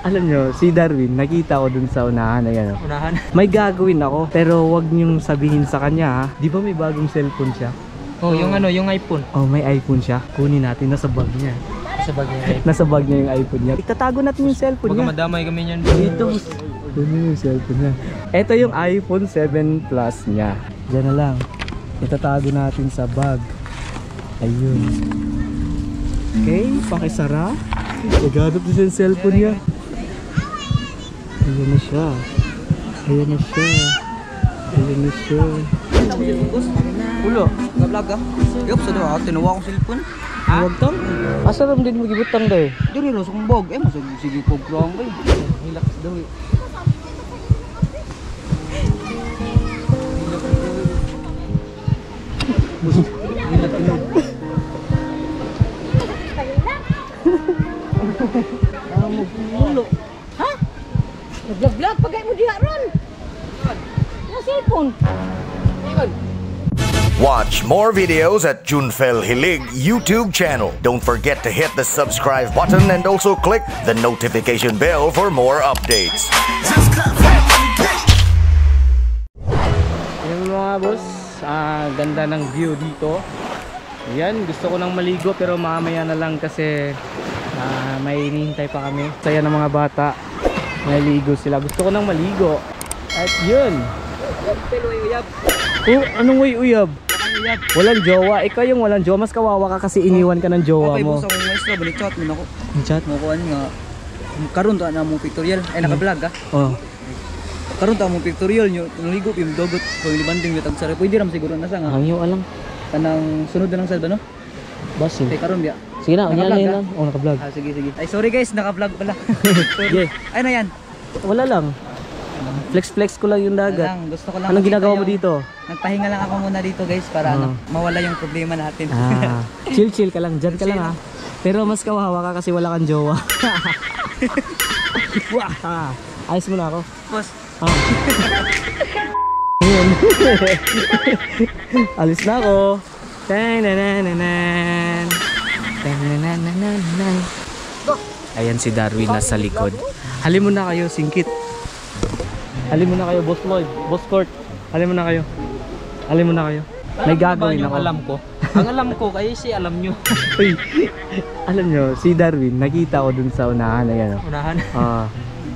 Alam nyo, si Darwin, nakita ko dun sa unahan na yan. Unahan? May gagawin ako, pero wag nyong sabihin sa kanya ha. Di ba may bagong cellphone siya? Oh, yung ano, yung iPhone. Oh, may iPhone siya. Kunin natin, nasa bag niya. Sa bagay yung iPhone. Nasa bag niya yung iPhone niya. Itatago natin yung cellphone Baka niya. madamay kami niyan. Ito, kunin yung cellphone niya. Ito yung iPhone 7 Plus niya. Diyan na lang. Itatago natin sa bag. Ayun. Okay, pakisara. Naganap na siya yung cellphone niya. Ayan na siya. Ayan na siya. Ayan na siya. Ulo, nag-vlog ka? Yup, sa daw, tinawa kong cellphone. Huwag tang? Asa ram din magibutang daw eh. Dili rin sa kong bag. Masag sige ko grong kayo. Relax daw eh. Ulo. Ha? Nag-vlog pagay mo diha ron. Na cellphone. Watch more videos at Junfel Hilig YouTube channel. Don't forget to hit the subscribe button and also click the notification bell for more updates. Yung mga boss, ganda ng view dito. Ayan, gusto ko nang maligo pero mamaya na lang kasi may hinihintay pa kami. Saya ng mga bata, maligo sila. Gusto ko nang maligo. At yun. Oh, anong way uyab? Walang jowa. Ikaw yung walang jowa. Mas kawawa ka kasi iniwan ka ng jowa Okay, mo. boss, akong maestro, balik chat mo na ako. Chat? Makuhaan nga. Karon to na mong pictorial. Ay, naka-vlog ka? Oh. Karon to mong pictorial nyo. Naligo, yung dogot. Kung ilibanding yung tagsara. Pwede ram siguro na sa nga. Ang iyo alam. Kanang sunod na lang salba, no? Basin. Ay, karon biya. Sige na, Naka-vlog yan ka? lang. Oh, naka-vlog. Sige, sige. Ay, sorry guys, naka-vlog pala. Yeah. Sorry. Ay, na yan. Wala lang. Flex ko lang yung dagat. Lang, gusto ko lang. Anong makita ginagawa mo yung- dito? Nagpahinga lang ako muna dito guys para mawala yung problema natin. Chill ka lang, dyan ka lang ha. Pero mas kawawa ka kasi wala kang jowa. Wah, ayos mo na ako. Boss, Ayun. Alis na ako. Tan-nan-nan-nan. Tan-nan-nan-nan-nan. Ayan si Darwin nasa likod. Halin mo na kayo, singkit. Halin mo na kayo, Boss Lloyd, Boss Court. Halin mo na kayo. Halin mo na kayo. May gagawin ako. alam ko. Ang alam ko kayo si alam nyo. Uy, alam nyo, si Darwin, nakita ko dun sa unahan na yan. Unahan.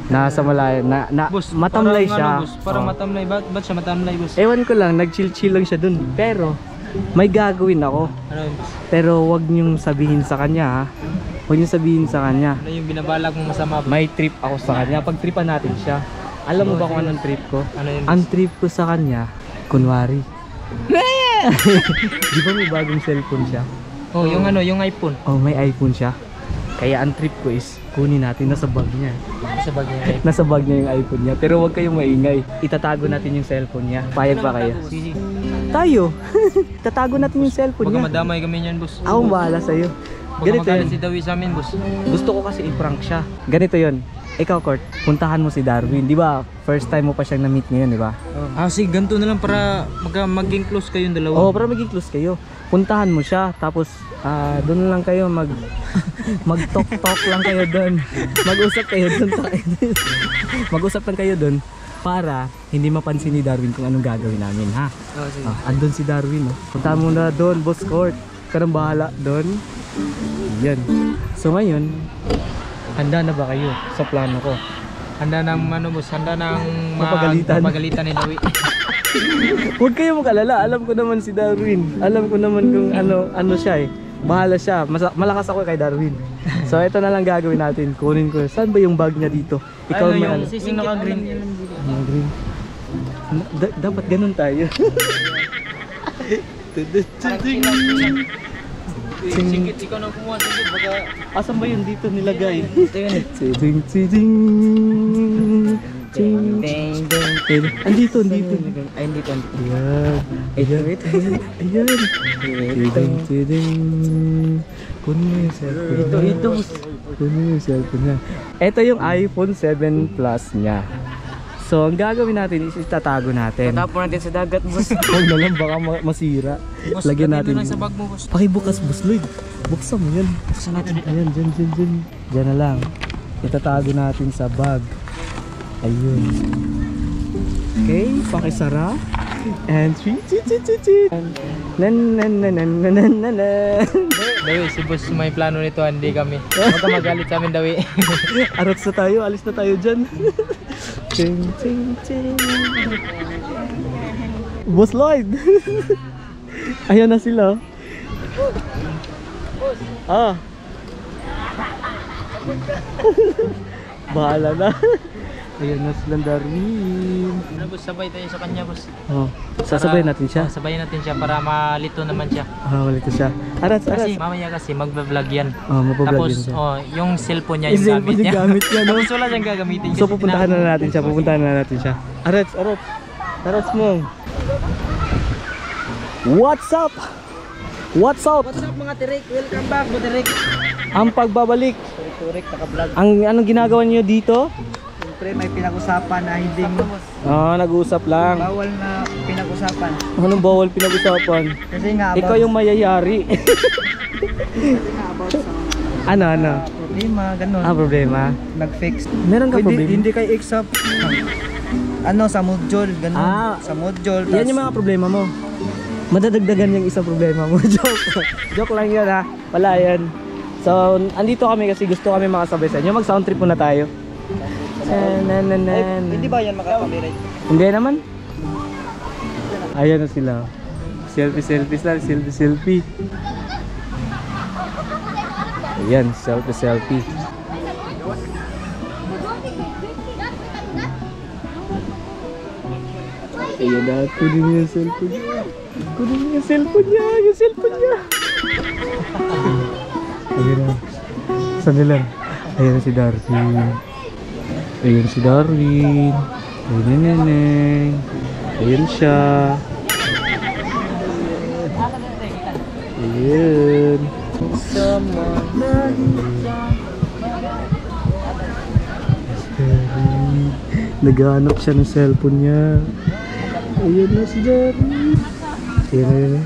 Nasa malaya, Boss, matamlay parang siya. Ano, boss, parang matamlay. Ba't siya matamlay, boss? Ewan ko lang, nag-chill-chill lang siya dun. Pero, may gagawin ako. Ano yun, boss? Pero wag nyong sabihin sa kanya ha. Huwag nyong sabihin sa kanya. Ano yung binabalak mong masama, boss? May trip ako sa kanya. Pag-tripan natin siya. Alam mo ba kung anong trip ko? Ano yun, boss? Ang trip ko sa kanya, kunwari. Di ba may bagong cellphone siya? Oh, yung ano, yung iPhone. Oh, may iPhone siya. Kaya ang trip ko is kunin natin nasa bag niya. Sa bagay yung iPhone. Nasa bag niya yung iPhone niya. Pero huwag kayong maingay. Itatago natin yung cellphone niya. Payag ba kayo? Sige. Tayo. Tatago natin yung cellphone Baka niya. madamay kami niyan, boss. Akong bahala sa'yo. Baka Ganito magalit yun. si Dawi sa amin, boss. Gusto ko kasi i-prank siya. Ganito yun. Ikaw, Kurt, puntahan mo si Darwin. Di ba? First time mo pa siyang na-meet ngayon, di ba? Sige, ganito na lang para maging close kayong dalawa. Oo, para maging close kayo. Puntahan mo siya. Tapos, doon lang kayo mag-talk lang kayo doon. Mag-usap kayo doon. Mag-usap lang kayo doon para hindi mapansin ni Darwin kung anong gagawin namin, ha? Oh, sige. Andun si Darwin, oh. Puntahan mo na doon, Boss Court. Karang bahala doon. Yan. So ngayon, handa na ba kayo sa plano ko? Handa ng ano, boss? Handa ng Mapagalitan. ni Dawi. Huwag kayo mag-alala. Alam ko naman si Darwin. Alam ko naman kung ano siya eh. Bahala siya. Malakas ako kay Darwin. So ito na lang gagawin natin. Kunin ko. Saan ba yung bag niya dito? Ikaw Ano, may yung naka-green. Green. Dapat ganun tayo. Singkit, ikaw nang kumuha. Singkit, baka... Asan ba yun dito nilagay? Ito yun eh. Tiding, tiding. Ting, ting, ting. Andito. Ay, hindi to. Ayan. Ayan. Tiding, tiding. Kunin mo yung cellphone. Ito. Kunin mo yung cellphone niya. Ito yung iPhone 7 Plus niya. So, ang gagawin natin is itatago natin. Tatapon natin sa dagat, boss. Huwag na lang, baka masira. Boss, Lagyan lagyan natin. mo lang sa bag mo, boss. Pakibukas, Boss Lloyd. Buksan mo yan. Buksan natin. Ayan, dyan. Dyan na lang. Itatago natin sa bag. Ayun. Okay, pakisara. And 3, 2, 2, 2, 2. Dawi, si boss may plano nito, hindi kami. Huwag ka magalit sa amin, Dawi. Arots na tayo, alis na tayo dyan. Ching, ching, ching. Boss Lloyd. Ayan na sila. Ah. Bahala na. Ayan na silang Darwin. Ano, boss, sabay tayo sa kanya, boss. Oh, sasabayin natin siya. Sabayin natin siya para malito naman siya. Ah, wala ito siya. Arats, arats. Kasi mamaya kasi magbablog yan. Oh, mapablog Tapos, yun siya. yung cellphone niya Yung yung cellphone gamit yung niya. gamit niya, no? Tapos wala siyang gagamitin. So pupuntahan na natin siya, pupuntahan na natin siya. Arats, arats. Arats mo. What's up? What's up? What's up mga Tirik? Welcome back mga Tirik. Ang pagbabalik. Tirik, naka-vlog. Anong ginagawa niyo dito? Siyempre may pinag-usapan na hindi Ah, nag-uusap lang. bawal na pinag-usapan. Anong bawal pinag-usapan? Kasi nga about, Ikaw yung mayayari. about sa ano? problema, ganun. Ah, problema. Nag-fix. Meron ka Hindi, problema? hindi kay exap. Ano, sa module, ganun. Ah, sa module. Yan yung mga problema mo. Madadagdagan yung isang problema mo. Joke. Joke lang yun ha. Wala yan. So, andito kami kasi gusto kami makasabay sa inyo. Mag-sound trip muna tayo. Hindi ba yan makapamiray? Hindi naman. Ayan na sila. Selfie lang. Selfie. Ayan, selfie. Ayan na, kunin mo yung cellphone niya. Kunin mo yung cellphone niya. Ayan na. Saan lang? Ayan na si Darwin. Ayan si Darwin. Ayan na neneng. Ayan siya. Ayan. Naghahanap siya ng cellphone niya. Ayan na si Darwin. Ayan na.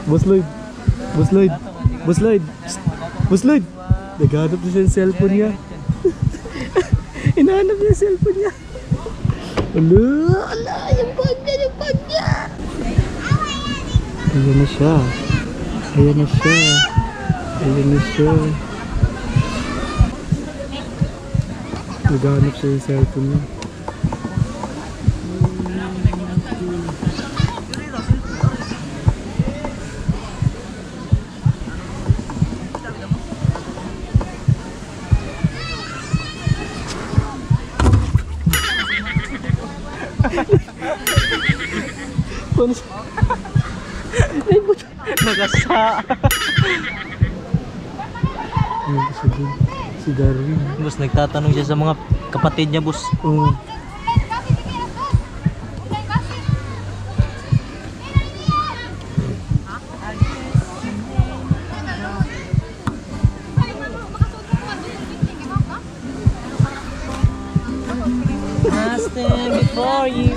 Boss Lloyd. Naghahanap na siya ng cellphone niya. Hinahanap niya yung cellphone niya. Ala, yung bag niya. Ayan na siya. Naghahanap siya yung cellphone niya. Nagasa. Si Darwin. Boss, nagtatanong siya sa mga kapatid niya, boss. Oh. I stand before you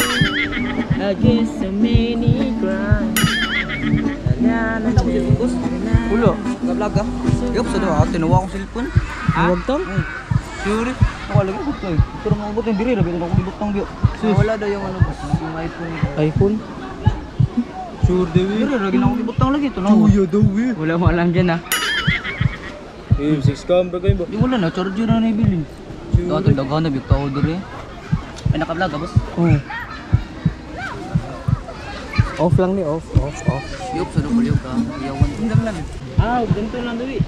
against so many crimes. Ulo, nag-vlog ka? Yup, sa doon. Tinuwa akong cellphone. Huwag tong? Sure. Ako lagi ko ito eh. Pero maubot yung diri. Lagi ko nakulibot ng biyo. Wala daw yung ano boss. Yung iPhone. iPhone? Sure daw eh. Diri, lagi na kulibot ng lagi. Ito na. daw eh. Wala mo alam dyan, Eh, 6 camera kayo ba? Di wala na. Charger na naibilin. Ito ito. Daghan na biyo. Tao diri. Ay naka-vlog ka boss? Oh. Off lang ni off. Yup, sa doon kuliyog ka. Iyawan. Tingnan lang. Ah, ganito lang, Dawi.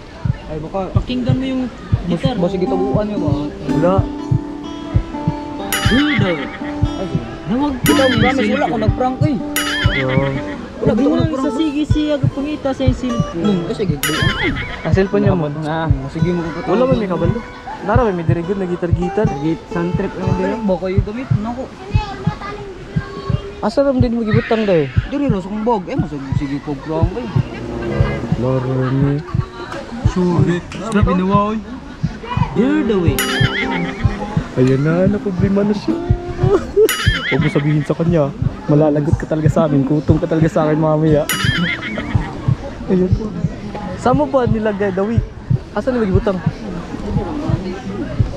Ay baka. Pakinggan mo yung gitar. Basta gitabuan niyo ba? Wala. Weirdo. Nawag ka. Ikaw, promise wala ko nag-prank eh. Yo. Wala ko Buwan nag-prank. sa sige siya pangita sa cellphone. Kasi gagawin. Ang cellphone niya mo. Ah. Sige mo ko. Wala ba may kabalo? Nara may dirigod na gitar-gitar. Sound trip lang Pero din. baka yung gamit. Nako. Asa ram din mo gibutang daw? Diri ro sa kong bag. Masag sige ko prank eh. Loro ni. Sure. Sa binuwa oy. Weirdo eh. Ayan na problema na siya. Huwag mo sabihin sa kanya. Malalagot ka talaga sa amin. Kutong ka talaga sa akin mamaya. Ayan po. Saan mo ba nilagay dawi? Asan na magibutang?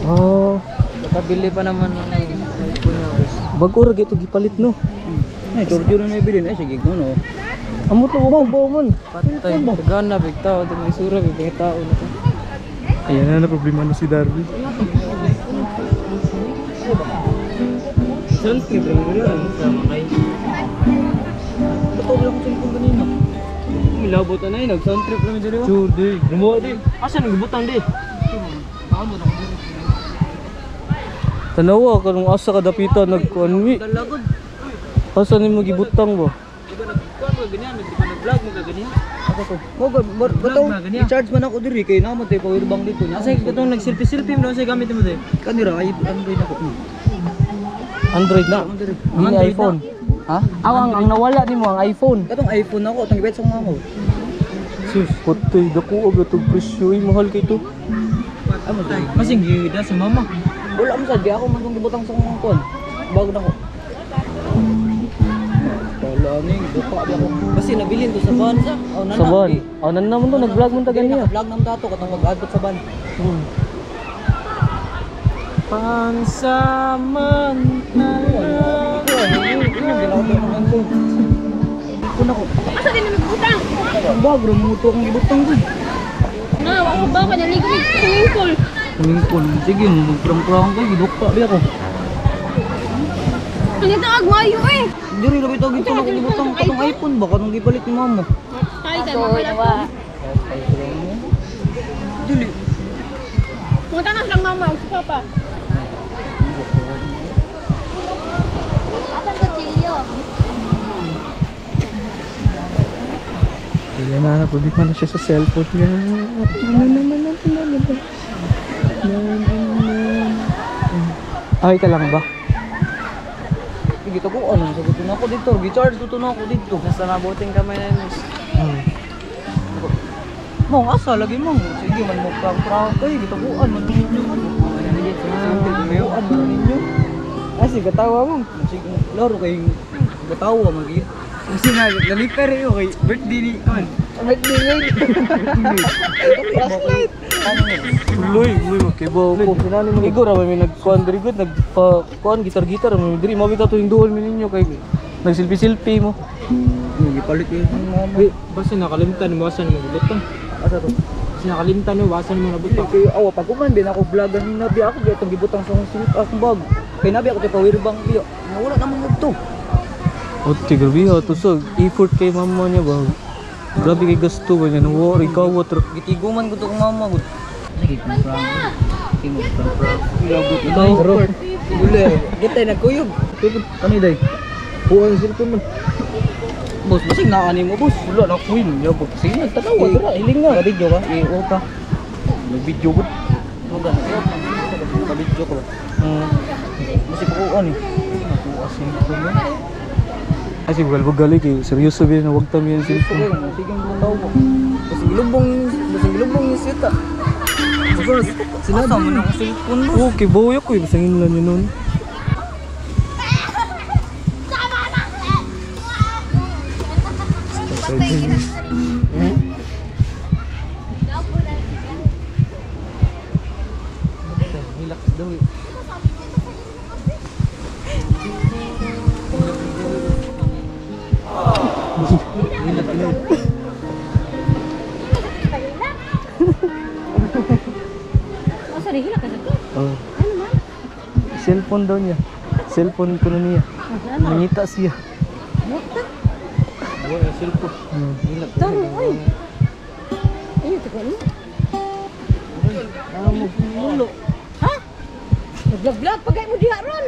Oh, Nakabili pa naman ng iPhone niya, boss. bago ra gito gipalit no. Ay, Giorgio na ibili na. Sige, no. Amo to mo man. Patay. Tagaan na, big tao. Ito may sura, big tao na to. Ayan na problema na si Darby. Saan ka ba yun? Sama kayo. Ba't ako lang cellphone kanina? Milabot na yun. Nag-sound trip namin dito. Sure, di. Lumuha din. Asa nagbutang di? Tanawa ka nung asa ka dapita nagkuanwi. Dalagod. Asa ni mo gibutang ba? Diba nag-vlog mo ganyan? Diba nag-vlog mo ganyan? Ako to. Bato, i-charge man ako diri kay naman tayo powerbank dito niya. Asa itong nag-selfie-selfie mo. Asa gamit mo din? Kanira, ay Android ako. Android na. Hindi Android iPhone. Ha? Ang nawala ni mo ang iPhone. Katong iPhone ako, atong gibet sa mga mo. Sus, putoy dako og atong presyo mahal kay to. Amo tayo. Masing gida si mama. Wala mo sa di ako man tong gibutang sa mga kon. Bago na ko. Wala ning dupa di ako. Kasi nabilin to sa van sa. Oh, Sa ban. Oh, nan naman to nag-vlog mo ta ganyan. Vlog nang dato katong mag-adot sa van. Kuna ko. Asa din may butang? Ang bagro mo to akong gibutang ko. Na, wala ba ka naligo ni swimming pool? Mingkol, sige mo magprang-prang ko gidukpa di ako. Ang ito agmayo eh. Diri labi to gito na ko gibutang katong iPhone ba kanang gipalit ni mama. Ay, tayo mapala. Dili. Punta na lang mama, si papa. Asan ka chilyo? Kaya na problema na siya sa cellphone niya. Okay ka lang ba? Sige to ko ano sagot na ako dito. Gi-charge to na ako dito. Nasa mabuting kamay na yun. Mo asa lagi mo. Sige man mo prang-prang kay gito ko ano ninyo. Ano ninyo? Asi, katawa mo. Sige laro kay gatawa mo gid. Kasi nga, naliper yun kay birthday ni Kon. Birthday ngayon. Flashlight. Luy, magkibaw ko. Igo ra may nagkuan diri gud nagpa-kuan gitar-gitar may diri mabita to yung duol mi ninyo kay nagsilpi-silpi mo. Gipalit yun mama. Wait, basta nakalimtan mo, wasan mo gulutang. Asa to? Kasi nakalimtan mo, wasan mo nabutang. Kay awa pag kuman din ako vlogan ni Nabi ako gitong gibutang sa akong bag. Kay Nabi ako kay powerbank biyo. Wala namang gugto. Ote grabe ha tusog effort kay mama niya ba. Grabe kay gasto ba niya no ikaw water. Gitiguman ko to kong mama gud. Sige kung prank. Sige mo prank. Ilagot Ikaw, bro. Dule, gitay nagkuyog. Tubod kani day. Buwan sila man. Boss, basig na ani mo boss. Wala na queen. Yabot. Sige nagtanaw dira hiling nga. Video ka. I-o ka. Nag-video gud. Wala na. Video ko ba? Masih ko ani. Ako asin ko mo. Kasi bugal-bugali kay seryoso ba na wag tami yan cellphone. Sige mo taw ko. Basig lubong yung sita. Boss, sinabi mo na ako cellphone boss. Okay, boy ako basangin lang yun nun. Relax daw eh. Asa rin hila ka sa to? Oh, Ano man? cellphone daw niya. Cellphone ko na niya. Nangita siya. Buta. Wala, cellphone. Taro, oy. Ano ito ka niya? Mulo. Ha? Nag-vlog, pagay mo diha ron.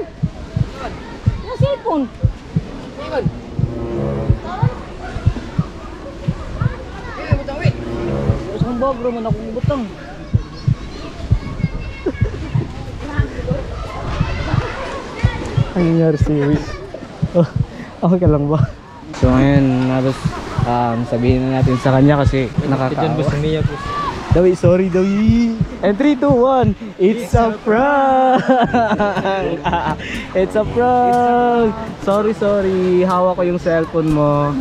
Na cellphone. Sa bagro man akong butang. Ano nangyari sa iyo? Oh, okay lang ba? So ngayon, naros sabihin na natin sa kanya kasi Diyan nakakaawa. ba sa Mia po? Dawi, sorry Dawi. And 3, 2, 1. It's a prank! It's a prank! Sorry. Hawak ko yung cellphone mo.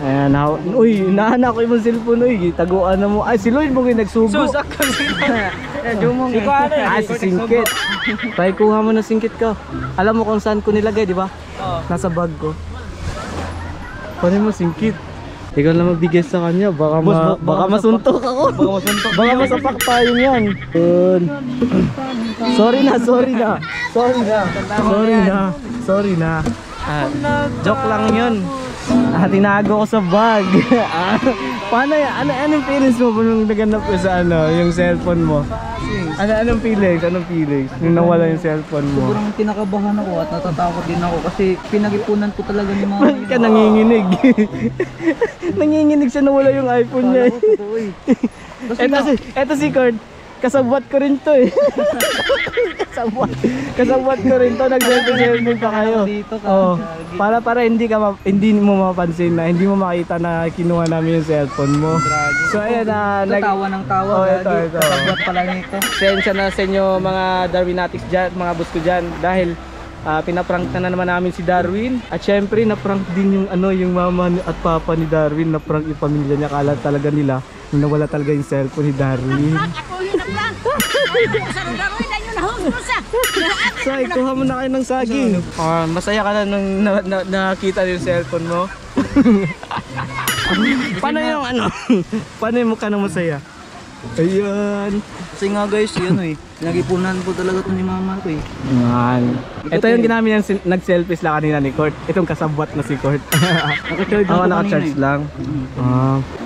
Ayan, uy, naanak ko yung cellphone, uy. Taguan na mo. Ay, si Lloyd mo yung nagsugo. Susak ka sila. Jumong eh. Ah, si Singkit. Tay, kuha mo na Singkit ko. Alam mo kung saan ko nilagay, di ba? Oo. Nasa bag ko. Kunin mo Singkit. Ikaw lang magbigay sa kanya. Baka, baka masuntok ako. Baka masuntok. Baka masapak tayo niyan. Good. Sorry na. Sorry na. Ah, joke lang yun. Tinago ko sa bag. Paano yan? Anong feelings mo nung naganap ko sa yung cellphone mo? Anong feelings? Nung nawala yung cellphone mo? Sobrang kinakabahan ako at natatakot din ako kasi pinag-ipunan ko talaga ni mama. Bakit ka nanginginig? Nanginginig siya nawala yung iPhone niya. Eto si Kurt. Kasabwat ko rin to eh. Kasabwat ko rin to. Nag-selfie pa kayo. Oh, para hindi mo mapansin na hindi mo makita na kinuha namin yung cellphone mo. So ayan na Tawa ng tawa. Oh, ito. Kasabwat pala nito. Sensya na sa inyo mga Darwinatics dyan, mga boss ko dyan dahil pinaprank na naman namin si Darwin. At syempre naprank din yung mama at papa ni Darwin. Naprank yung pamilya niya. Kala talaga nila nawala talaga yung cellphone ni Darwin. So, ikuha mo na kayo ng saging. Masaya ka na nung nakita yung cellphone mo. Paano yung paano yung mukha ng masaya? Ayan. Kasi nga guys, nag-ipunan po talaga ito ni mama ko eh. Ito yung ginamit yung nag-selfie sila kanina ni Kurt. Itong kasabwat na si Kurt. Naka-charge ako naka-charge lang.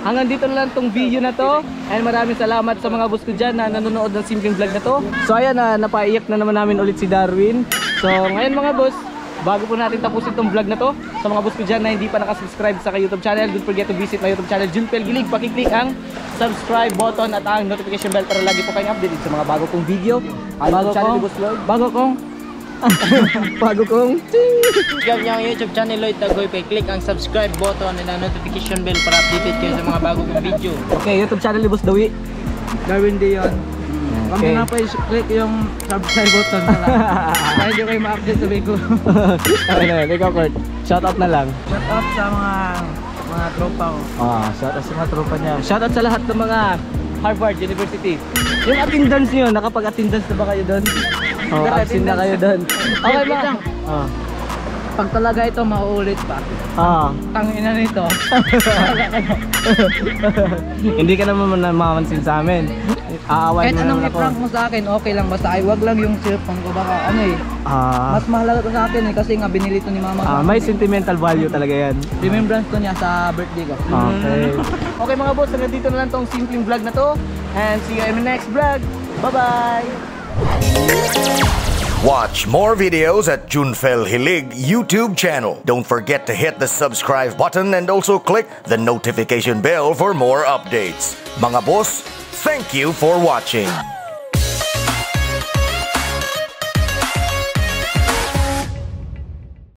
Hanggang dito na lang tong video na to. And maraming salamat sa mga boss ko dyan na nanonood ng simpleng vlog na to. So ayan, napaiyak na naman namin ulit si Darwin. So ngayon mga boss, bago po natin tapusin itong vlog na to, sa mga boss ko dyan na hindi pa nakasubscribe sa YouTube channel, don't forget to visit my YouTube channel, Junfel Hilig. Pakiclick ang subscribe button at ang notification bell para lagi po kayong updated sa mga bago kong video. Bago kong Subscribe niyo ang YouTube channel Lloyd Tagoy. Click ang subscribe button and ang notification bell para updated kayo sa mga bago kong video. Okay, YouTube channel ni Boss Dawi. Darwin Dion. Kami Okay. na pa click yung subscribe button pala. Para hindi kayo ma-update sa video. Okay na, ikaw Kurt. Shoutout na lang. Shout out sa mga tropa ko. Shoutout sa mga tropa niya. Shoutout sa lahat ng mga Harvard University. Yung attendance niyo, nakapag-attendance na ba kayo doon? Absent na kayo doon. Okay ba? Pag talaga ito mauulit pa. Tangina nito. Hindi ka naman mamansin sa amin. Aawain Kahit mo anong naman ako. i-prank mo sa akin, okay lang. Basta ay wag lang yung cellphone ko. Baka mas mahalaga to sa akin kasi nga binili to ni mama. May sentimental value talaga yan. Remembrance to niya sa birthday ko. Okay. Okay mga boss, hanggang dito na lang tong simpleng vlog na to. And see you in the next vlog. Bye-bye! Watch more videos at Junfel Hilig YouTube channel. Don't forget to hit the subscribe button and also click the notification bell for more updates. Mga boss, thank you for watching.